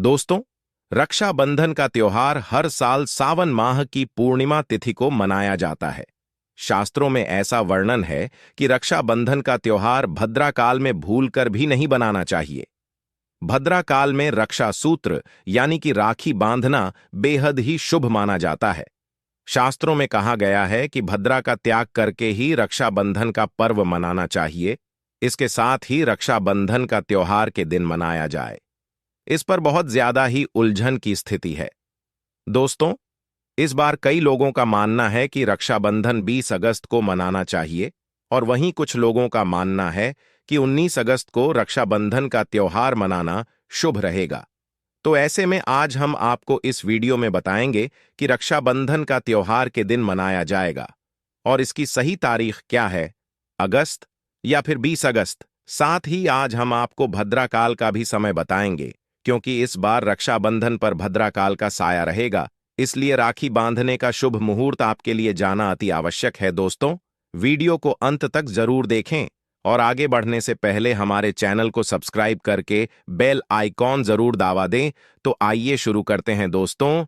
दोस्तों, रक्षाबंधन का त्योहार हर साल सावन माह की पूर्णिमा तिथि को मनाया जाता है। शास्त्रों में ऐसा वर्णन है कि रक्षाबंधन का त्योहार भद्रा काल में भूलकर भी नहीं बनाना चाहिए। भद्रा काल में रक्षा सूत्र यानी कि राखी बांधना बेहद ही शुभ माना जाता है। शास्त्रों में कहा गया है कि भद्रा का त्याग करके ही रक्षाबंधन का पर्व मनाना चाहिए। इसके साथ ही रक्षाबंधन का त्योहार के दिन मनाया जाए, इस पर बहुत ज्यादा ही उलझन की स्थिति है। दोस्तों, इस बार कई लोगों का मानना है कि रक्षाबंधन 20 अगस्त को मनाना चाहिए और वहीं कुछ लोगों का मानना है कि 19 अगस्त को रक्षाबंधन का त्योहार मनाना शुभ रहेगा। तो ऐसे में आज हम आपको इस वीडियो में बताएंगे कि रक्षाबंधन का त्योहार के दिन मनाया जाएगा और इसकी सही तारीख क्या है, अगस्त या फिर 20 अगस्त। साथ ही आज हम आपको भद्रा काल का भी समय बताएंगे, क्योंकि इस बार रक्षाबंधन पर भद्रा काल का साया रहेगा, इसलिए राखी बांधने का शुभ मुहूर्त आपके लिए जाना अति आवश्यक है। दोस्तों, वीडियो को अंत तक जरूर देखें और आगे बढ़ने से पहले हमारे चैनल को सब्सक्राइब करके बेल आइकॉन जरूर दबा दें। तो आइए शुरू करते हैं। दोस्तों,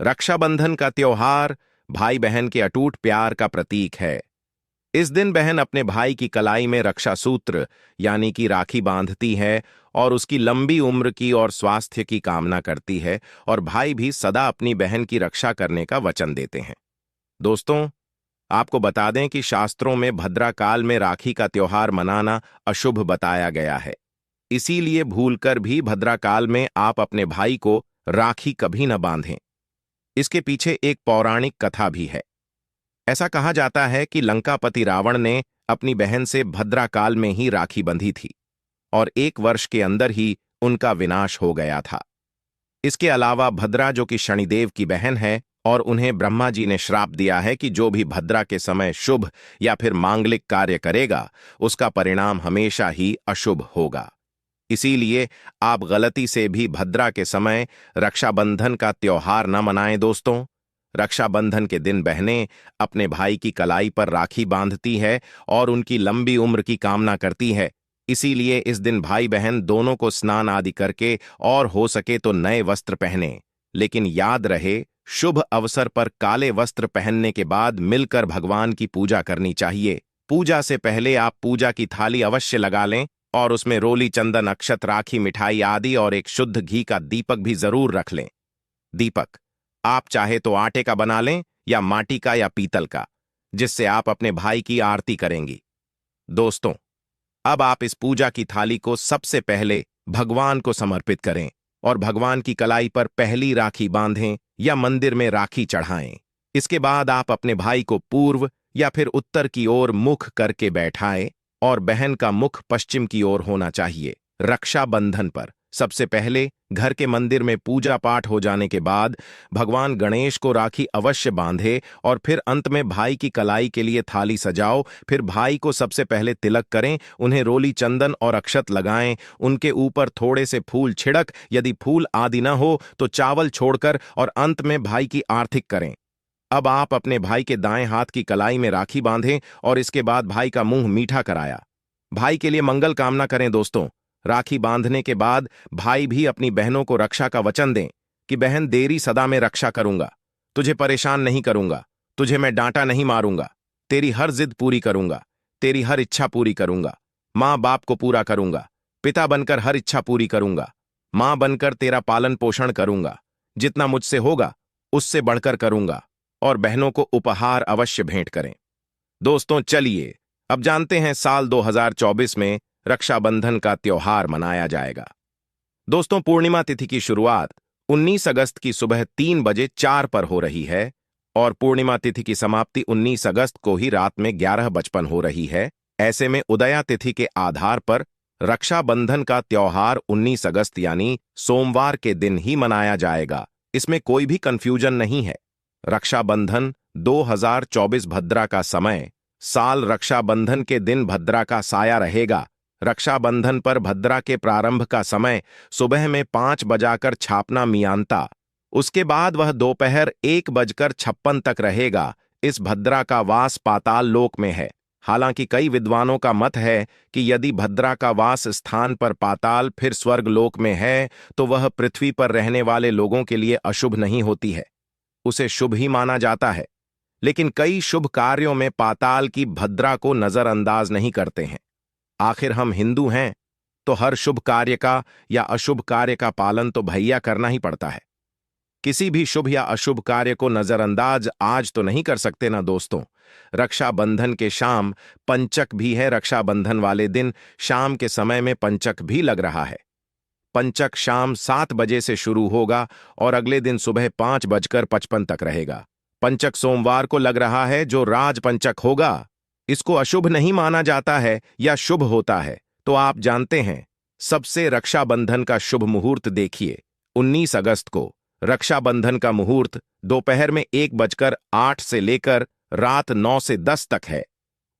रक्षाबंधन का त्योहार भाई बहन के अटूट प्यार का प्रतीक है। इस दिन बहन अपने भाई की कलाई में रक्षा सूत्र यानी कि राखी बांधती है और उसकी लंबी उम्र की और स्वास्थ्य की कामना करती है, और भाई भी सदा अपनी बहन की रक्षा करने का वचन देते हैं। दोस्तों, आपको बता दें कि शास्त्रों में भद्रा काल में राखी का त्योहार मनाना अशुभ बताया गया है। इसीलिए भूलकर भी भद्रा काल में आप अपने भाई को राखी कभी न बांधें। इसके पीछे एक पौराणिक कथा भी है। ऐसा कहा जाता है कि लंकापति रावण ने अपनी बहन से भद्रा काल में ही राखी बंधी थी और 1 वर्ष के अंदर ही उनका विनाश हो गया था। इसके अलावा भद्रा, जो कि शनिदेव की बहन है, और उन्हें ब्रह्मा जी ने श्राप दिया है कि जो भी भद्रा के समय शुभ या फिर मांगलिक कार्य करेगा, उसका परिणाम हमेशा ही अशुभ होगा। इसीलिए आप गलती से भी भद्रा के समय रक्षाबंधन का त्योहार न मनाएं। दोस्तों, रक्षाबंधन के दिन बहनें अपने भाई की कलाई पर राखी बांधती है और उनकी लंबी उम्र की कामना करती है। इसीलिए इस दिन भाई बहन दोनों को स्नान आदि करके और हो सके तो नए वस्त्र पहने। लेकिन याद रहे, शुभ अवसर पर काले वस्त्र पहनने के बाद मिलकर भगवान की पूजा करनी चाहिए। पूजा से पहले आप पूजा की थाली अवश्य लगा लें और उसमें रोली, चंदन, अक्षत, राखी, मिठाई आदि और एक शुद्ध घी का दीपक भी जरूर रख लें। दीपक आप चाहे तो आटे का बना लें या माटी का या पीतल का, जिससे आप अपने भाई की आरती करेंगी। दोस्तों, अब आप इस पूजा की थाली को सबसे पहले भगवान को समर्पित करें और भगवान की कलाई पर पहली राखी बांधें या मंदिर में राखी चढ़ाएं। इसके बाद आप अपने भाई को पूर्व या फिर उत्तर की ओर मुख करके बैठाएं और बहन का मुख पश्चिम की ओर होना चाहिए। रक्षाबंधन पर सबसे पहले घर के मंदिर में पूजा पाठ हो जाने के बाद भगवान गणेश को राखी अवश्य बांधे और फिर अंत में भाई की कलाई के लिए थाली सजाओ। फिर भाई को सबसे पहले तिलक करें, उन्हें रोली, चंदन और अक्षत लगाएं, उनके ऊपर थोड़े से फूल छिड़क, यदि फूल आदि न हो तो चावल छोड़कर, और अंत में भाई की आरती करें। अब आप अपने भाई के दाएं हाथ की कलाई में राखी बांधें और इसके बाद भाई का मुंह मीठा कराया। भाई के लिए मंगल कामना करें। दोस्तों, राखी बांधने के बाद भाई भी अपनी बहनों को रक्षा का वचन दें कि बहन तेरी सदा में रक्षा करूंगा, तुझे परेशान नहीं करूंगा, तुझे मैं डांटा नहीं मारूंगा, तेरी हर जिद पूरी करूंगा, तेरी हर इच्छा पूरी करूंगा, माँ बाप को पूरा करूंगा, पिता बनकर हर इच्छा पूरी करूंगा, माँ बनकर तेरा पालन पोषण करूंगा, जितना मुझसे होगा उससे बढ़कर करूंगा, और बहनों को उपहार अवश्य भेंट करें। दोस्तों, चलिए अब जानते हैं साल 2024 में रक्षाबंधन का त्योहार मनाया जाएगा। दोस्तों, पूर्णिमा तिथि की शुरुआत 19 अगस्त की सुबह 3:04 पर हो रही है और पूर्णिमा तिथि की समाप्ति 19 अगस्त को ही रात में 11:55 हो रही है। ऐसे में उदया तिथि के आधार पर रक्षाबंधन का त्योहार 19 अगस्त यानी सोमवार के दिन ही मनाया जाएगा। इसमें कोई भी कंफ्यूजन नहीं है। रक्षाबंधन 2024 भद्रा का समय साल रक्षाबंधन के दिन भद्रा का साया रहेगा। रक्षाबंधन पर भद्रा के प्रारंभ का समय सुबह में 5 बजाकर छापना मियांता, उसके बाद वह दोपहर 1:56 तक रहेगा। इस भद्रा का वास पाताल लोक में है। हालांकि कई विद्वानों का मत है कि यदि भद्रा का वास स्थान पर पाताल फिर स्वर्गलोक में है तो वह पृथ्वी पर रहने वाले लोगों के लिए अशुभ नहीं होती है, उसे शुभ ही माना जाता है। लेकिन कई शुभ कार्यों में पाताल की भद्रा को नजरअंदाज नहीं करते हैं। आखिर हम हिंदू हैं तो हर शुभ कार्य का या अशुभ कार्य का पालन तो भैया करना ही पड़ता है। किसी भी शुभ या अशुभ कार्य को नजरअंदाज आज तो नहीं कर सकते ना दोस्तों। रक्षाबंधन के शाम पंचक भी है। रक्षाबंधन वाले दिन शाम के समय में पंचक भी लग रहा है। पंचक शाम 7 बजे से शुरू होगा और अगले दिन सुबह 5:55 तक रहेगा। पंचक सोमवार को लग रहा है जो राज पंचक होगा। इसको अशुभ नहीं माना जाता है या शुभ होता है तो आप जानते हैं। सबसे रक्षाबंधन का शुभ मुहूर्त देखिए। 19 अगस्त को रक्षाबंधन का मुहूर्त दोपहर में 1:08 से लेकर रात 9 से 10 तक है।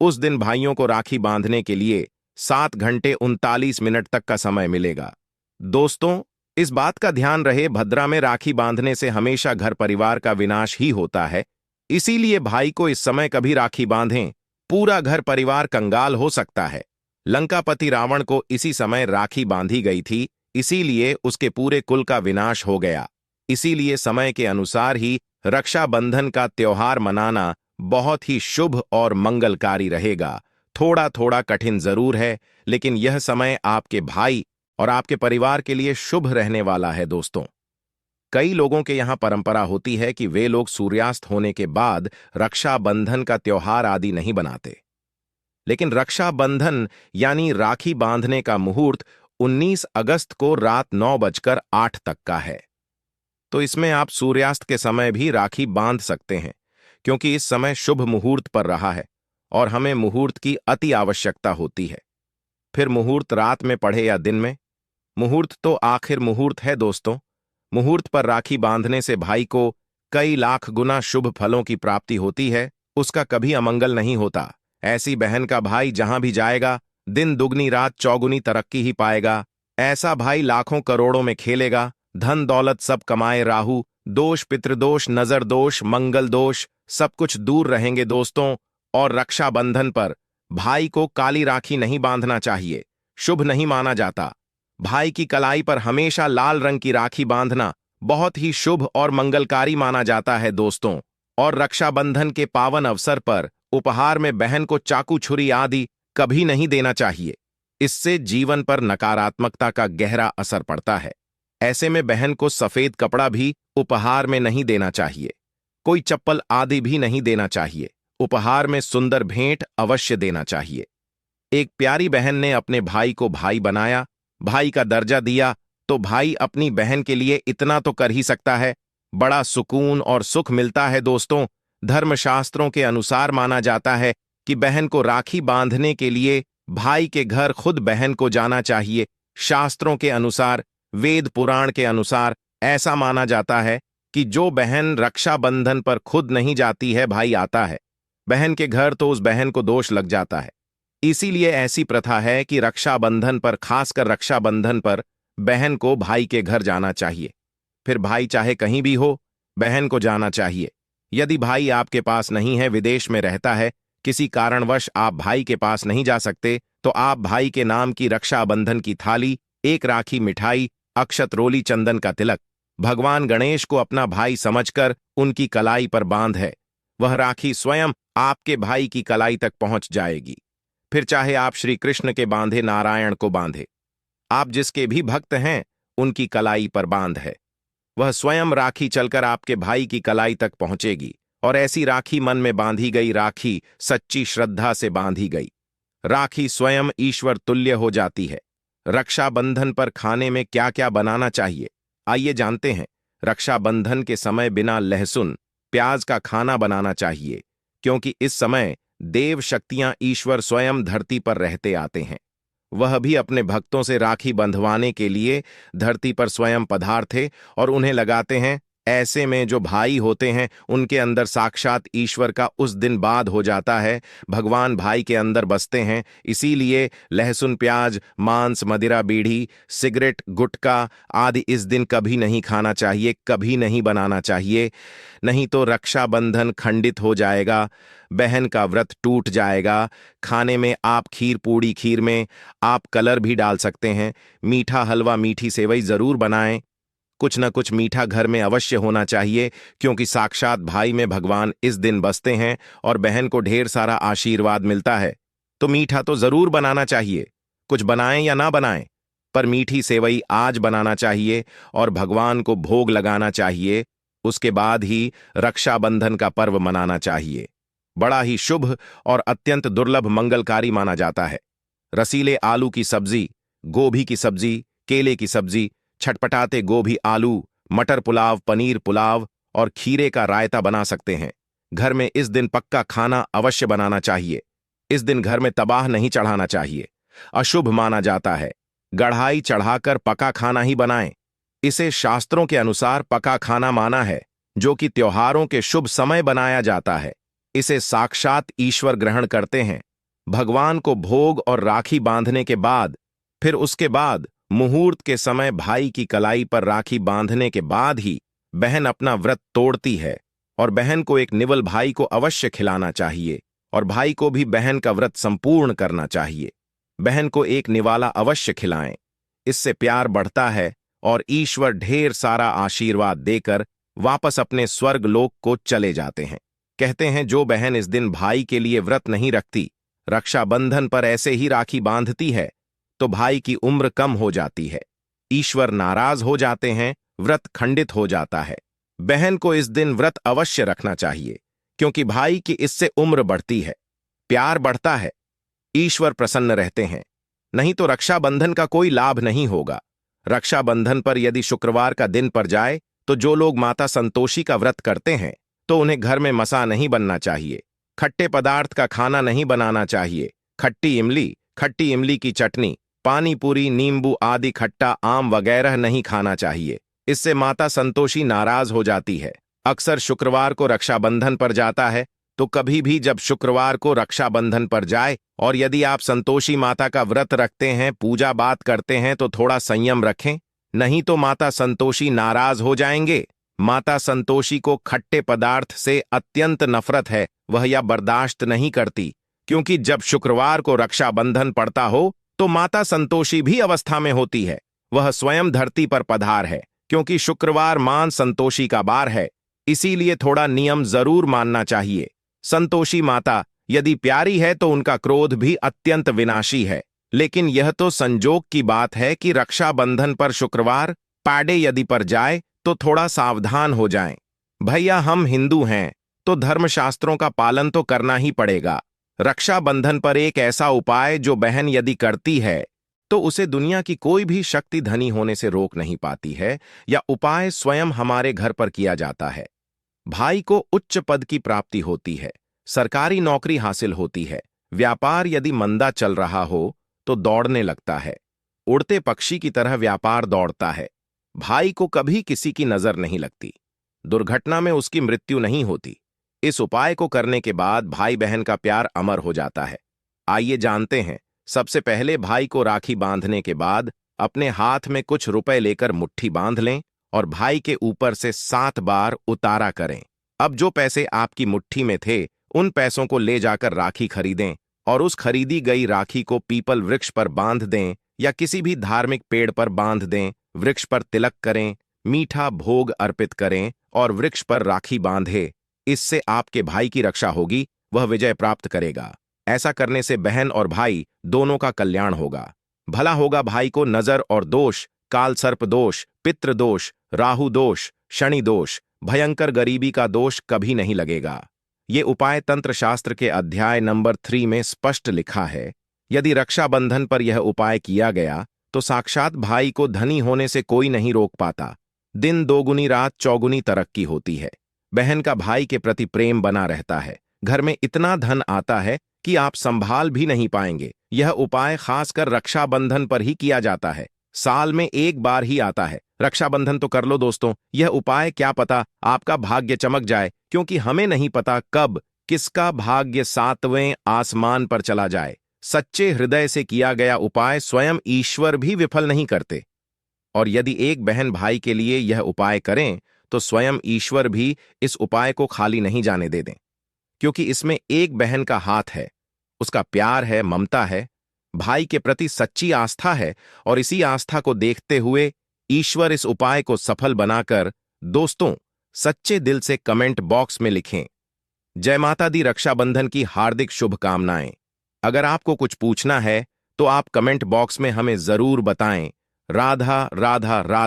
उस दिन भाइयों को राखी बांधने के लिए 7 घंटे 39 मिनट तक का समय मिलेगा। दोस्तों, इस बात का ध्यान रहे, भद्रा में राखी बांधने से हमेशा घर परिवार का विनाश ही होता है। इसीलिए भाई को इस समय कभी राखी बांधें, पूरा घर परिवार कंगाल हो सकता है। लंकापति रावण को इसी समय राखी बांधी गई थी, इसीलिए उसके पूरे कुल का विनाश हो गया। इसीलिए समय के अनुसार ही रक्षाबंधन का त्योहार मनाना बहुत ही शुभ और मंगलकारी रहेगा। थोड़ा थोड़ा कठिन जरूर है, लेकिन यह समय आपके भाई और आपके परिवार के लिए शुभ रहने वाला है। दोस्तों, कई लोगों के यहाँ परंपरा होती है कि वे लोग सूर्यास्त होने के बाद रक्षाबंधन का त्योहार आदि नहीं बनाते, लेकिन रक्षाबंधन यानी राखी बांधने का मुहूर्त 19 अगस्त को रात 9:08 तक का है। तो इसमें आप सूर्यास्त के समय भी राखी बांध सकते हैं, क्योंकि इस समय शुभ मुहूर्त पर रहा है और हमें मुहूर्त की अति आवश्यकता होती है। फिर मुहूर्त रात में पढ़े या दिन में, मुहूर्त तो आखिर मुहूर्त है। दोस्तों, मुहूर्त पर राखी बांधने से भाई को कई लाख गुना शुभ फलों की प्राप्ति होती है, उसका कभी अमंगल नहीं होता। ऐसी बहन का भाई जहां भी जाएगा दिन दुगनी रात चौगुनी तरक्की ही पाएगा। ऐसा भाई लाखों करोड़ों में खेलेगा, धन दौलत सब कमाए। राहु दोष, पितृदोष, नजर दोष, मंगल दोष सब कुछ दूर रहेंगे दोस्तों। और रक्षाबंधन पर भाई को काली राखी नहीं बांधना चाहिए, शुभ नहीं माना जाता। भाई की कलाई पर हमेशा लाल रंग की राखी बांधना बहुत ही शुभ और मंगलकारी माना जाता है दोस्तों। और रक्षाबंधन के पावन अवसर पर उपहार में बहन को चाकू छुरी आदि कभी नहीं देना चाहिए, इससे जीवन पर नकारात्मकता का गहरा असर पड़ता है। ऐसे में बहन को सफेद कपड़ा भी उपहार में नहीं देना चाहिए, कोई चप्पल आदि भी नहीं देना चाहिए। उपहार में सुंदर भेंट अवश्य देना चाहिए। एक प्यारी बहन ने अपने भाई को भाई बनाया, भाई का दर्जा दिया, तो भाई अपनी बहन के लिए इतना तो कर ही सकता है। बड़ा सुकून और सुख मिलता है दोस्तों। धर्मशास्त्रों के अनुसार माना जाता है कि बहन को राखी बांधने के लिए भाई के घर खुद बहन को जाना चाहिए। शास्त्रों के अनुसार, वेद पुराण के अनुसार ऐसा माना जाता है कि जो बहन रक्षाबंधन पर खुद नहीं जाती है, भाई आता है बहन के घर, तो उस बहन को दोष लग जाता है। इसीलिए ऐसी प्रथा है कि रक्षाबंधन पर, खासकर रक्षाबंधन पर, बहन को भाई के घर जाना चाहिए। फिर भाई चाहे कहीं भी हो, बहन को जाना चाहिए। यदि भाई आपके पास नहीं है, विदेश में रहता है, किसी कारणवश आप भाई के पास नहीं जा सकते, तो आप भाई के नाम की रक्षाबंधन की थाली, एक राखी, मिठाई, अक्षत, रोली, चंदन का तिलक, भगवान गणेश को अपना भाई समझकर उनकी कलाई पर बांध है। वह राखी स्वयं आपके भाई की कलाई तक पहुंच जाएगी। फिर चाहे आप श्री कृष्ण के बांधे, नारायण को बांधे, आप जिसके भी भक्त हैं उनकी कलाई पर बांध है। वह स्वयं राखी चलकर आपके भाई की कलाई तक पहुंचेगी। और ऐसी राखी, मन में बांधी गई राखी, सच्ची श्रद्धा से बांधी गई राखी स्वयं ईश्वर तुल्य हो जाती है। रक्षाबंधन पर खाने में क्या क्या बनाना चाहिए, आइए जानते हैं। रक्षाबंधन के समय बिना लहसुन प्याज का खाना बनाना चाहिए, क्योंकि इस समय देव शक्तियां, ईश्वर स्वयं धरती पर रहते आते हैं। वह भी अपने भक्तों से राखी बंधवाने के लिए धरती पर स्वयं पधारते और उन्हें लगाते हैं ऐसे में जो भाई होते हैं उनके अंदर साक्षात ईश्वर का उस दिन बाद हो जाता है। भगवान भाई के अंदर बसते हैं। इसीलिए लहसुन, प्याज, मांस, मदिरा, बीड़ी, सिगरेट, गुटखा आदि इस दिन कभी नहीं खाना चाहिए, कभी नहीं बनाना चाहिए। नहीं तो रक्षाबंधन खंडित हो जाएगा, बहन का व्रत टूट जाएगा। खाने में आप खीर पूड़ी, खीर में आप कलर भी डाल सकते हैं। मीठा हलवा, मीठी सेवई जरूर बनाएं। कुछ न कुछ मीठा घर में अवश्य होना चाहिए, क्योंकि साक्षात भाई में भगवान इस दिन बसते हैं और बहन को ढेर सारा आशीर्वाद मिलता है। तो मीठा तो जरूर बनाना चाहिए, कुछ बनाएं या ना बनाएं, पर मीठी सेवई आज बनाना चाहिए और भगवान को भोग लगाना चाहिए। उसके बाद ही रक्षाबंधन का पर्व मनाना चाहिए। बड़ा ही शुभ और अत्यंत दुर्लभ मंगलकारी माना जाता है। रसीले आलू की सब्जी, गोभी की सब्जी, केले की सब्जी, छटपटाते गोभी आलू, मटर पुलाव, पनीर पुलाव और खीरे का रायता बना सकते हैं। घर में इस दिन पक्का खाना अवश्य बनाना चाहिए। इस दिन घर में तबाह नहीं चढ़ाना चाहिए, अशुभ माना जाता है। गढ़ाई चढ़ाकर पका खाना ही बनाएं। इसे शास्त्रों के अनुसार पका खाना माना है, जो कि त्योहारों के शुभ समय बनाया जाता है। इसे साक्षात ईश्वर ग्रहण करते हैं। भगवान को भोग और राखी बांधने के बाद, फिर उसके बाद मुहूर्त के समय भाई की कलाई पर राखी बांधने के बाद ही बहन अपना व्रत तोड़ती है। और बहन को एक निवल भाई को अवश्य खिलाना चाहिए और भाई को भी बहन का व्रत संपूर्ण करना चाहिए। बहन को एक निवाला अवश्य खिलाएं। इससे प्यार बढ़ता है और ईश्वर ढेर सारा आशीर्वाद देकर वापस अपने स्वर्ग लोक को चले जाते हैं। कहते हैं जो बहन इस दिन भाई के लिए व्रत नहीं रखती, रक्षाबंधन पर ऐसे ही राखी बांधती है, तो भाई की उम्र कम हो जाती है, ईश्वर नाराज हो जाते हैं, व्रत खंडित हो जाता है। बहन को इस दिन व्रत अवश्य रखना चाहिए, क्योंकि भाई की इससे उम्र बढ़ती है, प्यार बढ़ता है, ईश्वर प्रसन्न रहते हैं। नहीं तो रक्षाबंधन का कोई लाभ नहीं होगा। रक्षाबंधन पर यदि शुक्रवार का दिन पड़ जाए तो जो लोग माता संतोषी का व्रत करते हैं तो उन्हें घर में मसा नहीं बनना चाहिए, खट्टे पदार्थ का खाना नहीं बनाना चाहिए। खट्टी इमली की चटनी, पानी पूरी, नींबू आदि खट्टा आम वगैरह नहीं खाना चाहिए। इससे माता संतोषी नाराज हो जाती है। अक्सर शुक्रवार को रक्षाबंधन पर जाता है, तो कभी भी जब शुक्रवार को रक्षाबंधन पर जाए और यदि आप संतोषी माता का व्रत रखते हैं, पूजा बात करते हैं, तो थोड़ा संयम रखें, नहीं तो माता संतोषी नाराज हो जाएंगे। माता संतोषी को खट्टे पदार्थ से अत्यंत नफरत है, वह यह बर्दाश्त नहीं करती, क्योंकि जब शुक्रवार को रक्षाबंधन पड़ता हो तो माता संतोषी भी अवस्था में होती है। वह स्वयं धरती पर पधार है, क्योंकि शुक्रवार मां संतोषी का बार है। इसीलिए थोड़ा नियम जरूर मानना चाहिए। संतोषी माता यदि प्यारी है तो उनका क्रोध भी अत्यंत विनाशी है, लेकिन यह तो संजोग की बात है कि रक्षाबंधन पर शुक्रवार पाडे यदि पर जाए तो थोड़ा सावधान हो जाएं। भैया हम हिंदू हैं तो धर्मशास्त्रों का पालन तो करना ही पड़ेगा। रक्षाबंधन पर एक ऐसा उपाय जो बहन यदि करती है तो उसे दुनिया की कोई भी शक्ति धनी होने से रोक नहीं पाती है। या उपाय स्वयं हमारे घर पर किया जाता है। भाई को उच्च पद की प्राप्ति होती है, सरकारी नौकरी हासिल होती है, व्यापार यदि मंदा चल रहा हो तो दौड़ने लगता है, उड़ते पक्षी की तरह व्यापार दौड़ता है। भाई को कभी किसी की नजर नहीं लगती, दुर्घटना में उसकी मृत्यु नहीं होती। इस उपाय को करने के बाद भाई बहन का प्यार अमर हो जाता है। आइए जानते हैं। सबसे पहले भाई को राखी बांधने के बाद अपने हाथ में कुछ रुपए लेकर मुट्ठी बांध लें और भाई के ऊपर से 7 बार उतारा करें। अब जो पैसे आपकी मुट्ठी में थे उन पैसों को ले जाकर राखी खरीदें और उस खरीदी गई राखी को पीपल वृक्ष पर बांध दें या किसी भी धार्मिक पेड़ पर बांध दें। वृक्ष पर तिलक करें, मीठा भोग अर्पित करें और वृक्ष पर राखी बांधे। इससे आपके भाई की रक्षा होगी, वह विजय प्राप्त करेगा। ऐसा करने से बहन और भाई दोनों का कल्याण होगा। भला होगा भाई को नजर और दोष, काल सर्प दोष, पितृ दोष, राहु दोष, शनि दोष, भयंकर गरीबी का दोष कभी नहीं लगेगा। ये उपाय तंत्र शास्त्र के अध्याय नंबर 3 में स्पष्ट लिखा है। यदि रक्षाबंधन पर यह उपाय किया गया तो साक्षात भाई को धनी होने से कोई नहीं रोक पाता। दिन दोगुनी रात चौगुनी तरक्की होती है। बहन का भाई के प्रति प्रेम बना रहता है। घर में इतना धन आता है कि आप संभाल भी नहीं पाएंगे। यह उपाय खासकर रक्षाबंधन पर ही किया जाता है। साल में एक बार ही आता है। रक्षाबंधन तो कर लो दोस्तों, यह उपाय क्या पता आपका भाग्य चमक जाए, क्योंकि हमें नहीं पता कब किसका भाग्य सातवें आसमान पर चला जाए। सच्चे हृदय से किया गया उपाय स्वयं ईश्वर भी विफल नहीं करते। और यदि एक बहन भाई के लिए यह उपाय करें तो स्वयं ईश्वर भी इस उपाय को खाली नहीं जाने दे दें, क्योंकि इसमें एक बहन का हाथ है, उसका प्यार है, ममता है, भाई के प्रति सच्ची आस्था है। और इसी आस्था को देखते हुए ईश्वर इस उपाय को सफल बनाकर दोस्तों सच्चे दिल से कमेंट बॉक्स में लिखें, जय माता दी, रक्षाबंधन की हार्दिक शुभकामनाएं। अगर आपको कुछ पूछना है तो आप कमेंट बॉक्स में हमें जरूर बताएं। राधा राधा राधा।